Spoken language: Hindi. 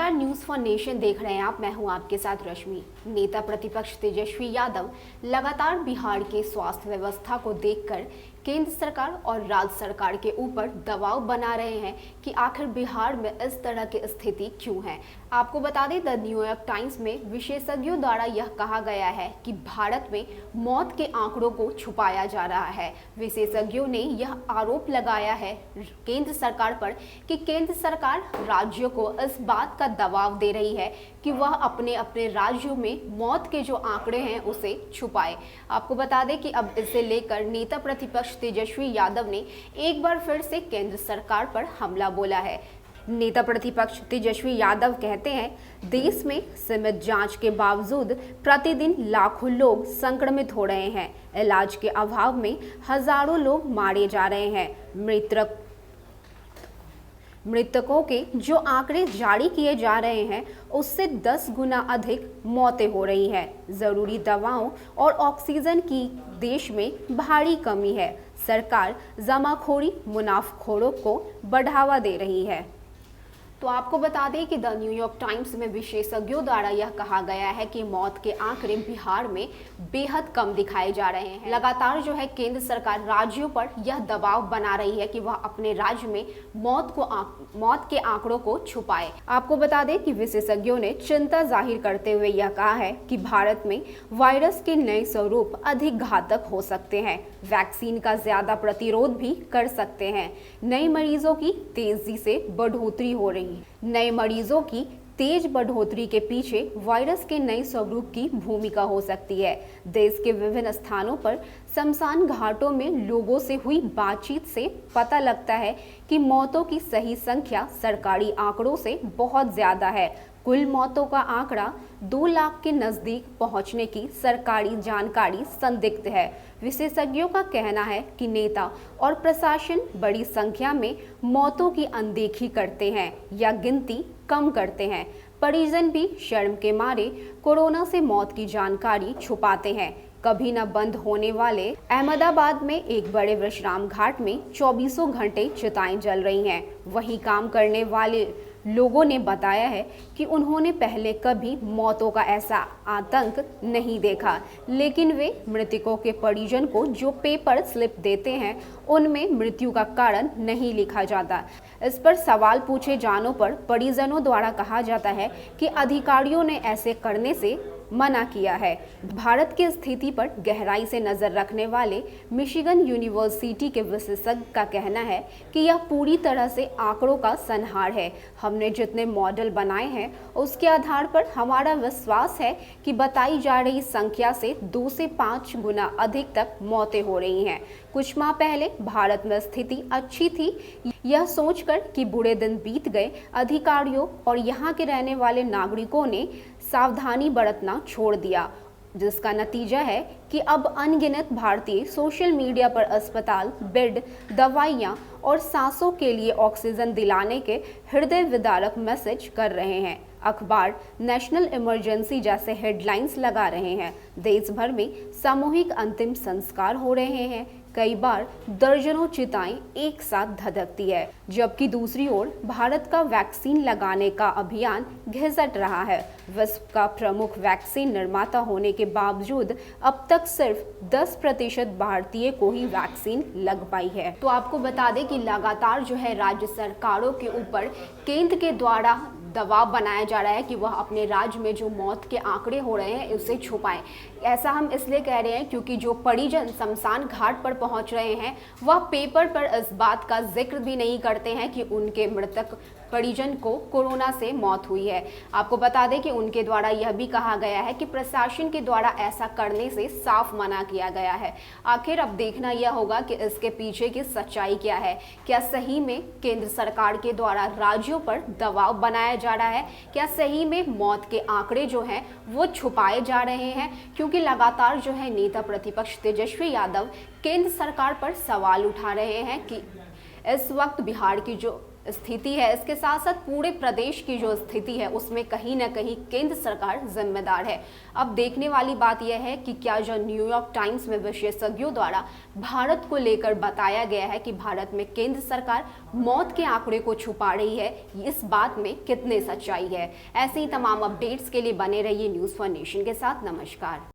नमस्कार, न्यूज़ फॉर नेशन देख रहे हैं आप। मैं हूं आपके साथ रश्मि। नेता प्रतिपक्ष तेजस्वी यादव लगातार बिहार के स्वास्थ्य व्यवस्था को देखकर केंद्र सरकार और राज्य सरकार के ऊपर दबाव बना रहे हैं कि आखिर बिहार में इस तरह की स्थिति क्यों है। आपको बता दें, द न्यूयॉर्क टाइम्स में विशेषज्ञों द्वारा यह कहा गया है कि भारत में मौत के आंकड़ों को छुपाया जा रहा है। विशेषज्ञों ने यह आरोप लगाया है केंद्र सरकार पर कि केंद्र सरकार राज्यों को इस बात का दबाव दे रही है कि वह अपने अपने राज्यों में मौत के जो आंकड़े हैं उसे छुपाए। आपको बता दें कि अब इसे लेकर नेता प्रतिपक्ष तेजस्वी यादव ने एक बार फिर से केंद्र सरकार पर हमला बोला है। नेता प्रतिपक्ष तेजस्वी यादव कहते हैं, देश में सीमित जांच के बावजूद प्रतिदिन लाखों लोग संक्रमित हो रहे हैं। इलाज के अभाव में हजारों लोग मारे जा रहे हैं। मृतकों के जो आंकड़े जारी किए जा रहे हैं उससे 10 गुना अधिक मौतें हो रही हैं। जरूरी दवाओं और ऑक्सीजन की देश में भारी कमी है। सरकार जमाखोरी मुनाफखोरों को बढ़ावा दे रही है। तो आपको बता दें कि द न्यूयॉर्क टाइम्स में विशेषज्ञों द्वारा यह कहा गया है कि मौत के आंकड़े बिहार में बेहद कम दिखाए जा रहे हैं। लगातार जो है केंद्र सरकार राज्यों पर यह दबाव बना रही है कि वह अपने राज्य में मौत के आंकड़ों को छुपाए। आपको बता दें कि विशेषज्ञों ने चिंता जाहिर करते हुए यह कहा है कि भारत में वायरस के नए स्वरूप अधिक घातक हो सकते हैं। वैक्सीन का ज्यादा प्रतिरोध भी कर सकते हैं। नए मरीजों की तेजी से बढ़ोतरी हो रही है। नए मरीजों की तेज बढ़ोतरी के पीछे वायरस के नए स्वरूप की भूमिका हो सकती है। देश के विभिन्न स्थानों पर शमशान घाटों में लोगों से हुई बातचीत से पता लगता है कि मौतों की सही संख्या सरकारी आंकड़ों से बहुत ज्यादा है। कुल मौतों का आंकड़ा 2 लाख के नजदीक पहुंचने की सरकारी जानकारी संदिग्ध है। विशेषज्ञों का कहना है कि नेता और प्रशासन बड़ी संख्या में मौतों की अनदेखी करते हैं या गिनती कम करते हैं। परिजन भी शर्म के मारे कोरोना से मौत की जानकारी छुपाते हैं। कभी न बंद होने वाले अहमदाबाद में एक बड़े विश्राम घाट में 24 घंटे चिताएं जल रही हैं। वहीं काम करने वाले लोगों ने बताया है कि उन्होंने पहले कभी मौतों का ऐसा आतंक नहीं देखा, लेकिन वे मृतकों के परिजन को जो पेपर स्लिप देते हैं उनमें मृत्यु का कारण नहीं लिखा जाता। इस पर सवाल पूछे जाने पर परिजनों द्वारा कहा जाता है कि अधिकारियों ने ऐसे करने से मना किया है। भारत की स्थिति पर गहराई से नजर रखने वाले मिशिगन यूनिवर्सिटी के विशेषज्ञ का कहना है कि यह पूरी तरह से आंकड़ों का संहार है। हमने जितने मॉडल बनाए हैं उसके आधार पर हमारा विश्वास है कि बताई जा रही संख्या से 2 से 5 गुना अधिक तक मौतें हो रही हैं। कुछ माह पहले भारत में स्थिति अच्छी थी। यह सोचकर कि बुरे दिन बीत गए, अधिकारियों और यहाँ के रहने वाले नागरिकों ने सावधानी बरतना छोड़ दिया, जिसका नतीजा है कि अब अनगिनत भारतीय सोशल मीडिया पर अस्पताल, बेड, दवाइयाँ और सांसों के लिए ऑक्सीजन दिलाने के हृदय विदारक मैसेज कर रहे हैं। अखबार नेशनल इमरजेंसी जैसे हेडलाइंस लगा रहे हैं। देश भर में सामूहिक अंतिम संस्कार हो रहे हैं। कई बार दर्जनों चिताएं एक साथ धधकती है, जबकि दूसरी ओर भारत का वैक्सीन लगाने का अभियान घिसट रहा है। विश्व का प्रमुख वैक्सीन निर्माता होने के बावजूद अब तक सिर्फ 10% भारतीय को ही वैक्सीन लग पाई है। तो आपको बता दें कि लगातार जो है राज्य सरकारों के ऊपर केंद्र के द्वारा दबाव बनाया जा रहा है कि वह अपने राज्य में जो मौत के आंकड़े हो रहे हैं उसे छुपाएं। ऐसा हम इसलिए कह रहे हैं क्योंकि जो परिजन शमशान घाट पर पहुंच रहे हैं वह पेपर पर इस बात का जिक्र भी नहीं करते हैं कि उनके मृतक परिजन को कोरोना से मौत हुई है। आपको बता दें कि उनके द्वारा यह भी कहा गया है कि प्रशासन के द्वारा ऐसा करने से साफ मना किया गया है। आखिर अब देखना यह होगा कि इसके पीछे की सच्चाई क्या है। क्या सही में केंद्र सरकार के द्वारा राज्यों पर दबाव बनाया जा रहा है? क्या सही में मौत के आंकड़े जो हैं वो छुपाए जा रहे हैं? क्योंकि लगातार जो है नेता प्रतिपक्ष तेजस्वी यादव केंद्र सरकार पर सवाल उठा रहे हैं कि इस वक्त बिहार की जो स्थिति है, इसके साथ साथ पूरे प्रदेश की जो स्थिति है उसमें कहीं ना कहीं केंद्र सरकार जिम्मेदार है। अब देखने वाली बात यह है कि क्या जो न्यूयॉर्क टाइम्स में विशेषज्ञों द्वारा भारत को लेकर बताया गया है कि भारत में केंद्र सरकार मौत के आंकड़े को छुपा रही है, इस बात में कितने सच्चाई है। ऐसे ही तमाम अपडेट्स के लिए बने रहिए न्यूज़ फॉर नेशन के साथ। नमस्कार।